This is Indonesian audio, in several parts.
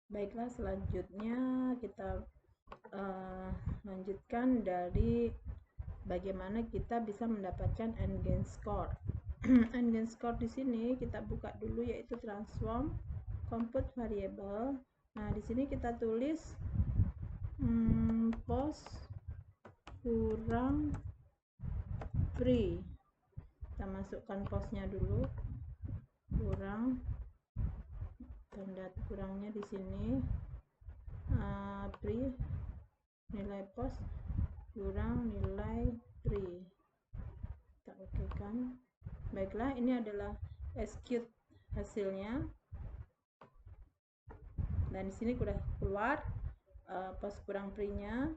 Baiklah, selanjutnya kita lanjutkan dari bagaimana kita bisa mendapatkan n-gain score. N-gain score di sini kita buka dulu, yaitu transform compute variable. Nah, di sini kita tulis post kurang free. Kita masukkan postnya dulu, kurang, tanda kurangnya di sini, free, nilai post kurang nilai free. Kita oke kan. Baiklah, ini adalah execute hasilnya, dan di sini sudah keluar post kurang free nya.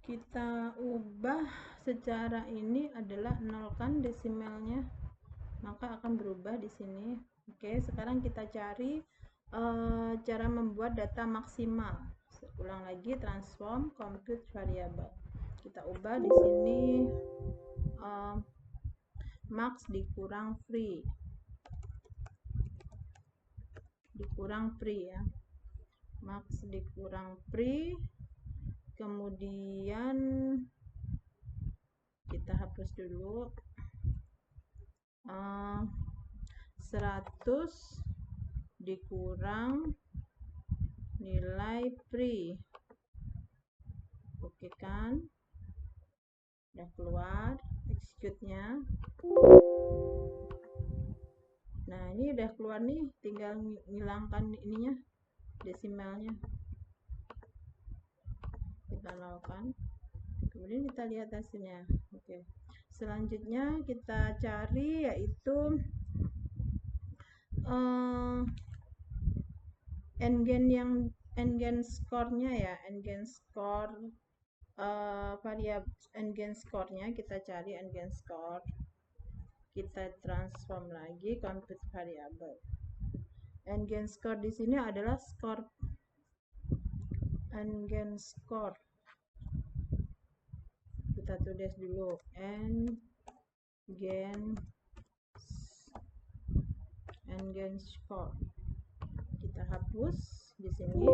Kita ubah secara ini adalah nolkan desimalnya, maka akan berubah di sini. Oke, sekarang kita cari cara membuat data maksimal. Ulang lagi, transform compute variable. Kita ubah di sini max dikurang free, ya, max dikurang free. Kemudian kita hapus dulu 100 dikurang nilai free. Oke kan, udah keluar execute-nya. Nah, ini udah keluar nih, tinggal ngilangkan ininya, desimalnya. Kita nolkan, kemudian kita lihat hasilnya. Oke, selanjutnya kita cari yaitu n-gain score-nya ya, n-gain score variabel n-gain score-nya. Kita cari n-gain score, kita transform lagi compute variable. N-gain score di sini adalah skor n-gain score. Kita tulis dulu n-gain score. Kita hapus di sini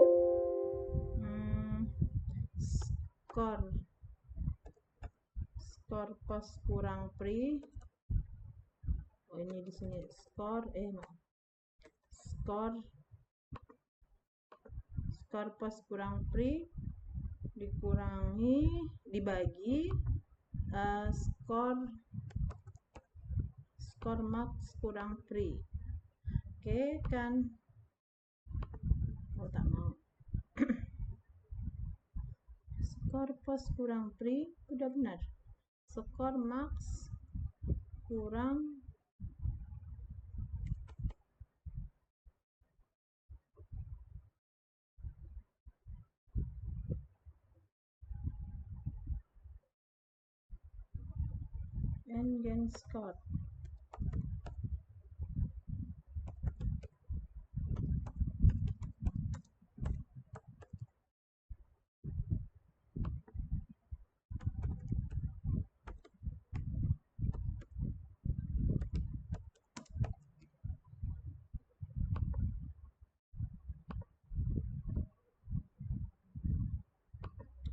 skor post kurang free. Oh, ini di sini skor post kurang free dibagi skor max kurang free. Oke kan, tak mau. Skor post kurang free udah benar, skor max kurang n-gain score.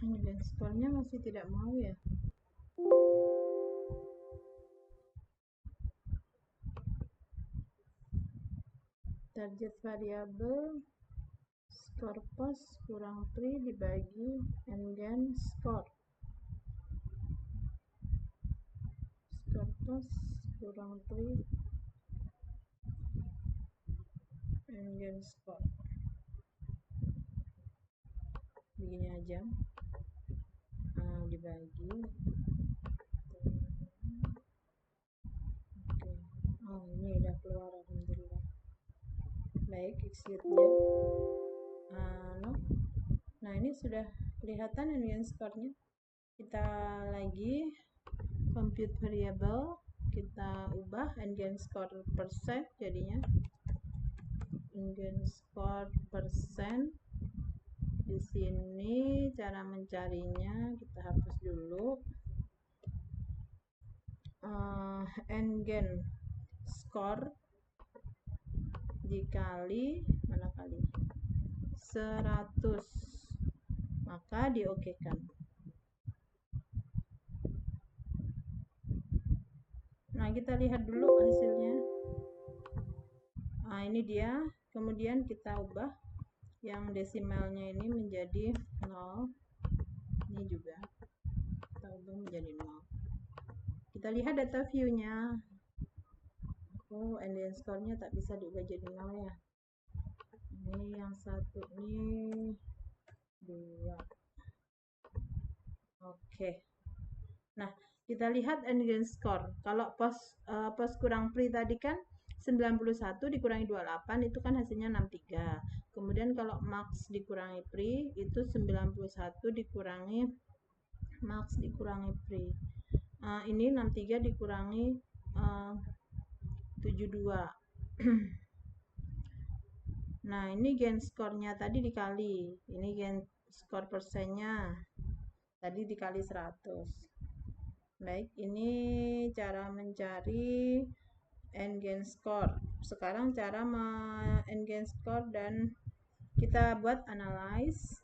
n-gain score-nya masih tidak mau ya. Target variabel skor post kurang free dibagi n-gain score. Skor post kurang free n-gain score. Begini aja, dibagi. Oke. Oh, ini udah keluar, alhamdulillah. Baik, execute-nya. Nah, ini sudah kelihatan n-gain score-nya. Kita lagi compute variable, kita ubah n-gain score persen jadinya. N-gain score persen. Di sini cara mencarinya kita hapus dulu. n-gain score dikali, manakah kali 100, maka diokekan. Nah, kita lihat dulu hasilnya. Nah, ini dia. Kemudian kita ubah yang desimalnya ini menjadi 0. Ini juga kita ubah menjadi 0. Kita lihat data view-nya. Oh, and then score-nya tak bisa diubah jadi 0 ya. Ini yang satu ini 2. Oke. Nah, kita lihat endgain score. Kalau pos kurang pri tadi kan 91 dikurangi 28 itu kan hasilnya 63. Kemudian kalau max dikurangi pri itu 91 dikurangi max dikurangi pri. Ini 63 dikurangi 72. Nah, ini gain score-nya tadi dikali. Ini gain score persennya. Tadi dikali 100. Baik, ini cara mencari endgain score. Sekarang cara endgain score dan kita buat analyze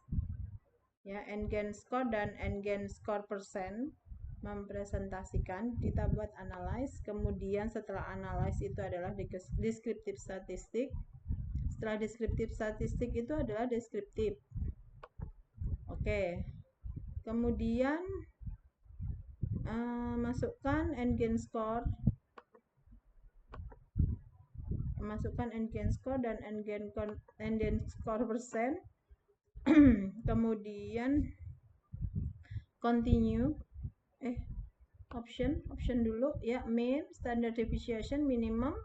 ya, endgain score dan endgain score persen mempresentasikan. Kita buat analyze, kemudian setelah analyze itu adalah descriptive statistik. Setelah descriptive statistik itu adalah deskriptif. Oke. Kemudian masukkan endgain score, dan endgain score persen. Kemudian continue option dulu ya, mean, standard deviation, minimum,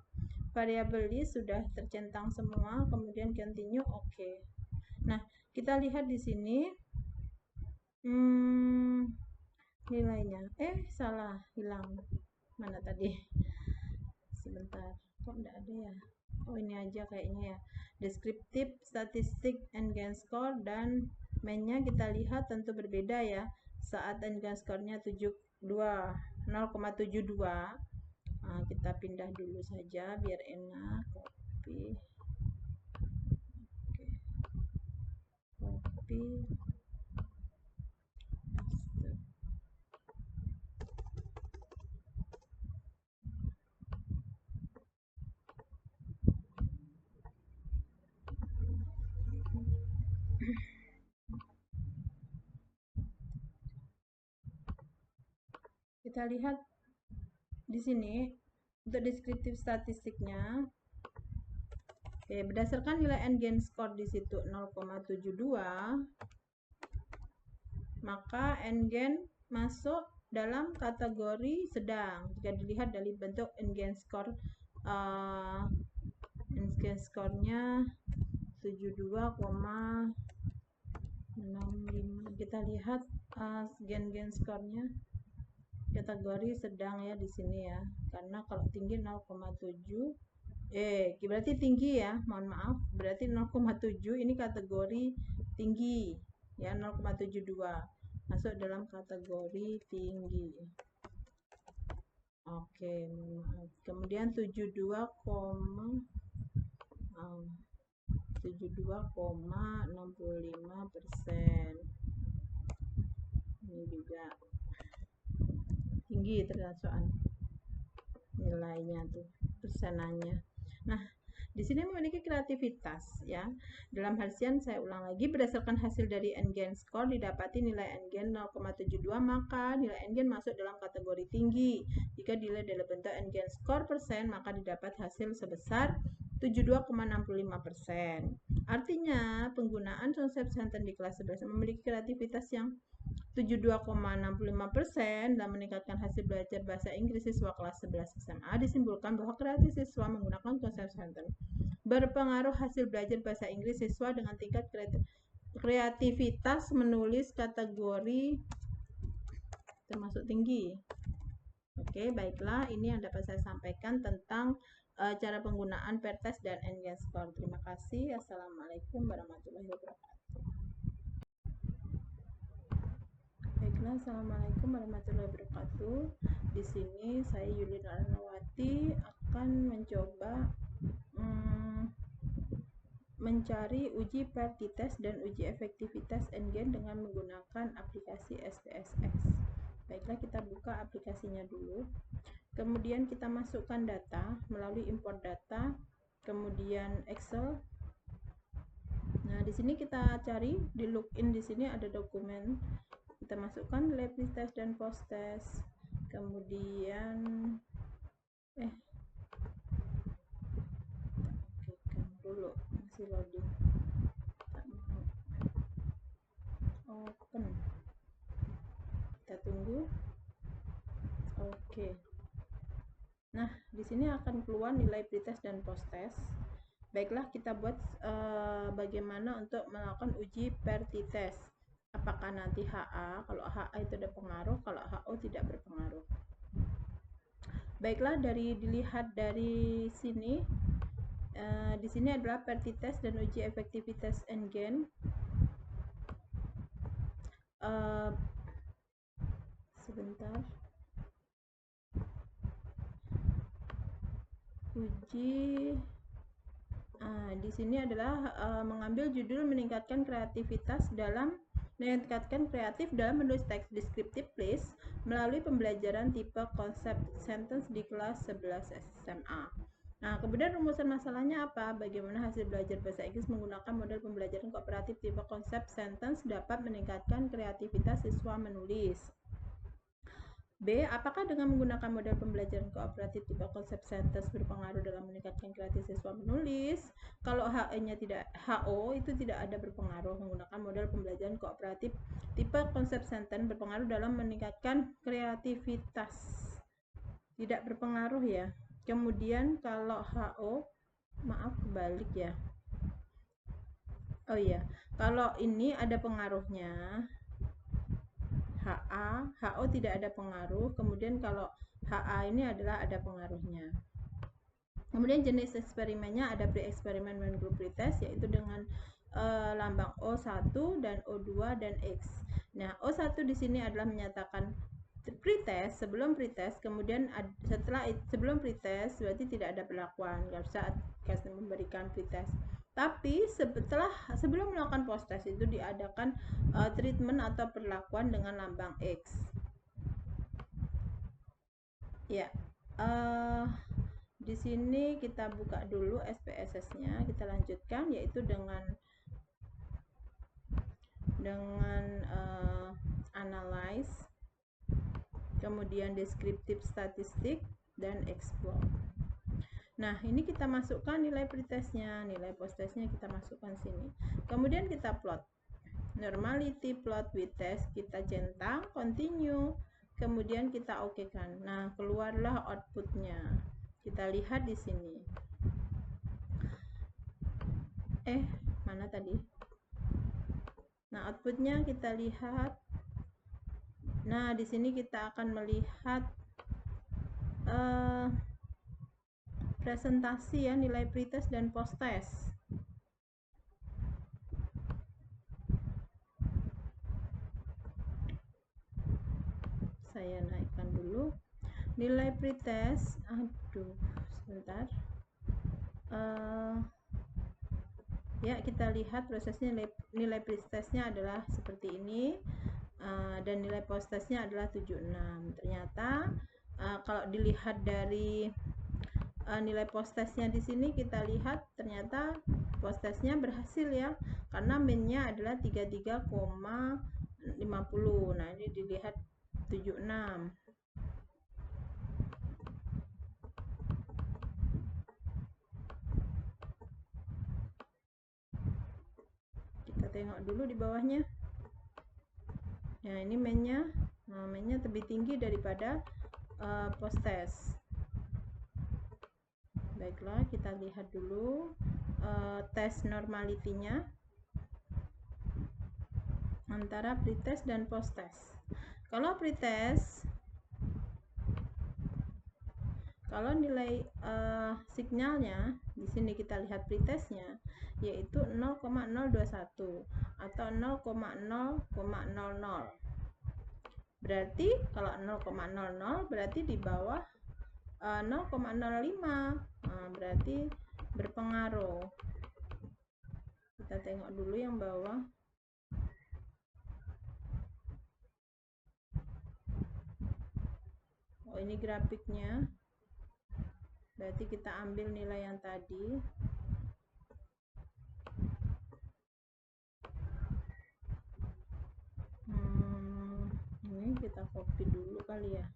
variable list sudah tercentang semua, kemudian continue. Oke. Nah, kita lihat di sini nilainya salah, hilang. Mana tadi? Sebentar, kok enggak ada ya? Oh, ini aja kayaknya ya. Deskriptif, statistik, endgain score, dan mainnya kita lihat tentu berbeda ya. Saat endgain score-nya 0,72. Kita pindah dulu saja biar enak. Copy. Copy. Kita lihat di sini untuk deskriptif statistiknya. Oke, berdasarkan nilai endgain score di situ 0,72, maka endgain masuk dalam kategori sedang. Jika dilihat dari bentuk endgain score, endgain score-nya 72,65. Kita lihat endgain score-nya kategori sedang ya di sini ya, karena kalau tinggi 0,7 berarti tinggi ya, mohon maaf, berarti 0,7 ini kategori tinggi ya, 0,72 masuk dalam kategori tinggi. Oke, kemudian 72,65%. Ini juga tinggi termasuk nilainya tuh, persenannya. Nah, di sini memiliki kreativitas ya. Dalam hasian saya ulang lagi, berdasarkan hasil dari endgain score didapati nilai endgain 0,72, maka nilai endgain masuk dalam kategori tinggi. Jika dilihat dalam bentuk endgain score persen, maka didapat hasil sebesar 72,65%. Artinya, penggunaan konsep Shanten di kelas 11 memiliki kreativitas yang 72,65% dan meningkatkan hasil belajar bahasa Inggris siswa kelas 11 SMA. Disimpulkan bahwa kreatif siswa menggunakan konsep Shanten berpengaruh hasil belajar bahasa Inggris siswa dengan tingkat kreativitas menulis kategori termasuk tinggi. Oke, baiklah, ini yang dapat saya sampaikan tentang cara penggunaan PERTES dan endgain score. Terima kasih. Assalamualaikum warahmatullahi wabarakatuh. Baiklah, assalamualaikum warahmatullahi wabarakatuh. Di sini saya Yulina Arnawati akan mencoba mencari uji per t-test dan uji efektivitas NGen dengan menggunakan aplikasi SPSS. Baiklah, kita buka aplikasinya dulu. Kemudian kita masukkan data melalui import data, kemudian Excel. Nah, di sini kita cari di login, di sini ada dokumen. Kita masukkan nilai pretest dan post test. Kemudian dulu masih loading, open, kita tunggu. Oke. Nah, di sini akan keluar nilai pretest dan post test. Baiklah, kita buat bagaimana untuk melakukan uji per t-test. Apakah nanti HA, kalau HA itu ada pengaruh, kalau HO tidak berpengaruh. Baiklah, dilihat dari sini, di sini adalah per t-test dan uji efektivitas NGen. Sebentar. Uji di sini adalah mengambil judul meningkatkan kreatif dalam menulis teks deskriptif list melalui pembelajaran tipe konsep sentence di kelas 11 SMA. Nah, kemudian rumusan masalahnya apa? Bagaimana hasil belajar bahasa Inggris menggunakan model pembelajaran kooperatif tipe konsep sentence dapat meningkatkan kreativitas siswa menulis. B. Apakah dengan menggunakan model pembelajaran kooperatif tipe konsep sentence berpengaruh dalam meningkatkan kreativitas siswa menulis? Kalau HO itu tidak ada berpengaruh. Menggunakan model pembelajaran kooperatif tipe konsep sentence berpengaruh dalam meningkatkan kreativitas. Tidak berpengaruh ya. Kemudian kalau HO, maaf kebalik ya. Oh iya, kalau ini ada pengaruhnya. HO tidak ada pengaruh. Kemudian kalau HA ini adalah ada pengaruhnya. Kemudian jenis eksperimennya ada pre-eksperimen dan group pretest, yaitu dengan lambang O1 dan O2 dan X. Nah, O1 di sini adalah menyatakan pretest, sebelum pretest, kemudian sebelum pretest berarti tidak ada perlakuan, nggak usah memberikan pretest. Tapi sebelum melakukan post test itu diadakan treatment atau perlakuan dengan lambang X. Ya, di sini kita buka dulu SPSS-nya, kita lanjutkan yaitu dengan analyze, kemudian deskriptif statistik dan explore. Nah, ini kita masukkan nilai pretestnya, nilai post testnya kita masukkan sini. Kemudian kita plot. Normality plot with test, kita centang, continue, kemudian kita okekan. Nah, keluarlah outputnya. Kita lihat di sini. Mana tadi? Nah, outputnya kita lihat. Nah, di sini kita akan melihat presentasi ya, nilai pretest dan post test. Saya naikkan dulu nilai pretest. Sebentar. Ya, kita lihat prosesnya. Nilai pretestnya adalah seperti ini, dan nilai post testnya adalah 76. Ternyata kalau dilihat dari nilai post testnya di sini, kita lihat ternyata post testnya berhasil ya, karena min-nya adalah 33,50. Nah, ini dilihat 76. Kita tengok dulu di bawahnya. Nah, ini min-nya. Nah, min-nya lebih tinggi daripada post test. Baiklah, kita lihat dulu tes normality-nya antara pretest dan post test. Kalau pretest, kalau nilai signalnya di sini kita lihat pretestnya yaitu 0,021 atau 0,0,00. Berarti kalau 0,00 berarti di bawah 0,05. Berarti berpengaruh. tengok dulu yang bawah. Oh, ini grafiknya. Berarti kita ambil nilai yang tadi. Ini kita copy dulu kali ya.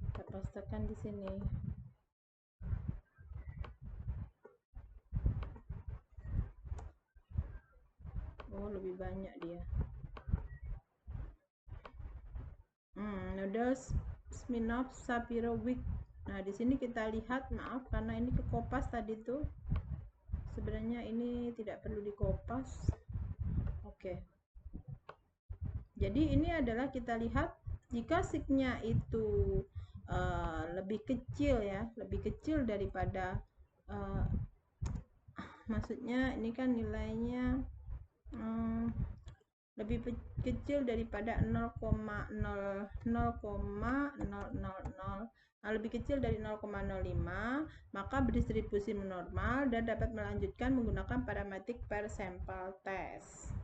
Kita pastekan di sini. Oh, lebih banyak dia. Nodal Smirnov Sapphire Weak. Nah, di sini kita lihat, maaf karena ini kekopas tadi tuh. Sebenarnya ini tidak perlu dikopas. Oke. Jadi ini adalah kita lihat jika signya itu lebih kecil ya, lebih kecil daripada maksudnya ini kan nilainya lebih kecil daripada 0,000, lebih kecil dari 0,05, maka berdistribusi normal dan dapat melanjutkan menggunakan parametric per sample test.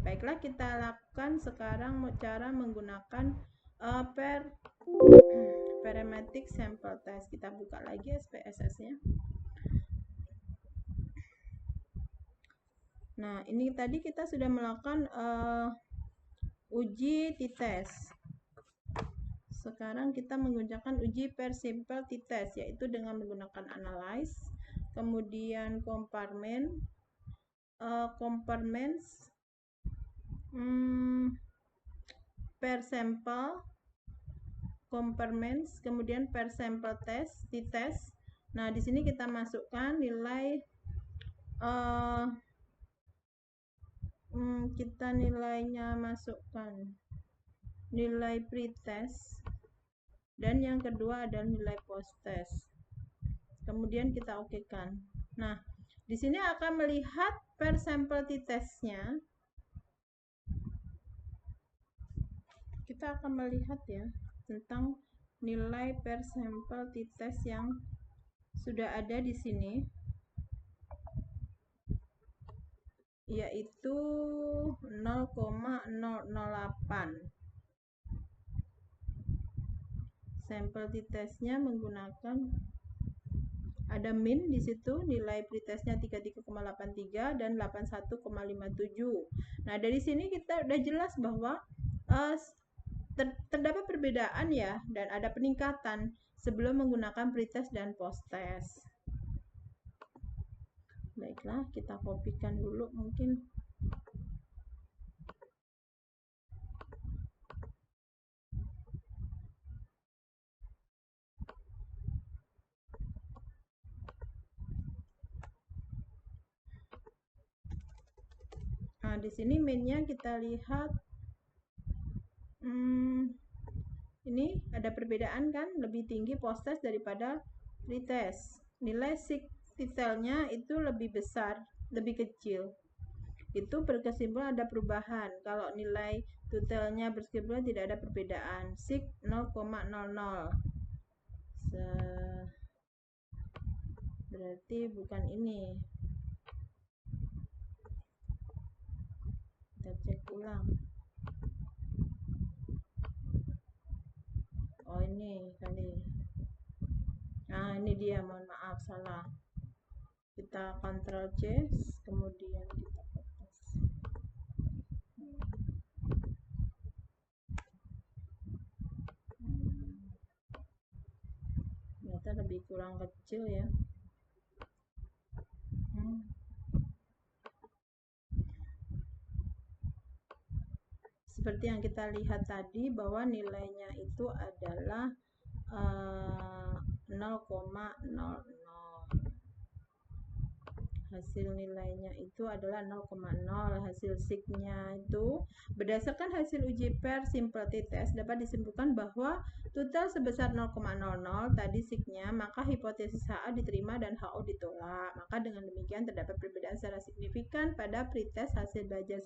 Baiklah, kita lakukan sekarang cara menggunakan parametric sample test. Kita buka lagi SPSS-nya. Nah, ini tadi kita sudah melakukan uji t-test. Sekarang kita menggunakan uji per sample t-test, yaitu dengan menggunakan analyze, kemudian compartments, per sample, compartments, kemudian per sample test, t-test. Nah, di sini kita masukkan nilai kita nilainya masukkan nilai pre-test dan yang kedua adalah nilai post-test. Kemudian kita okekan. Nah, di sini akan melihat per sample t-testnya. Kita akan melihat ya tentang nilai per sample t-test yang sudah ada di sini, yaitu 0,008. Sampel t-testnya menggunakan ada min di situ, nilai pretestnya 33,83 dan 81,57. Nah, dari sini kita udah jelas bahwa terdapat perbedaan ya, dan ada peningkatan sebelum menggunakan pretest dan post-test. Baiklah, kita kopikan dulu mungkin. Nah, di sini minnya kita lihat ini ada perbedaan kan, lebih tinggi post-test daripada pretest. Nilai sig titelnya itu lebih besar, lebih kecil. Itu berkesimpulan ada perubahan. Kalau nilai tutelnya berkesimpulan tidak ada perbedaan. Sig 0,00. Berarti bukan ini. Kita cek ulang. Oh, ini kali. Nah, ini dia, mohon maaf salah. Kita Ctrl C, kemudian kita kopas. Ternyata lebih kurang kecil ya. Seperti yang kita lihat tadi bahwa nilainya itu adalah 0,00. Hasil nilainya itu adalah 0,0. Hasil signya itu berdasarkan hasil uji per simple t-test dapat disimpulkan bahwa total sebesar 0,00 tadi signya, maka hipotesis HA diterima dan HO ditolak. Maka dengan demikian terdapat perbedaan secara signifikan pada pretest hasil belajar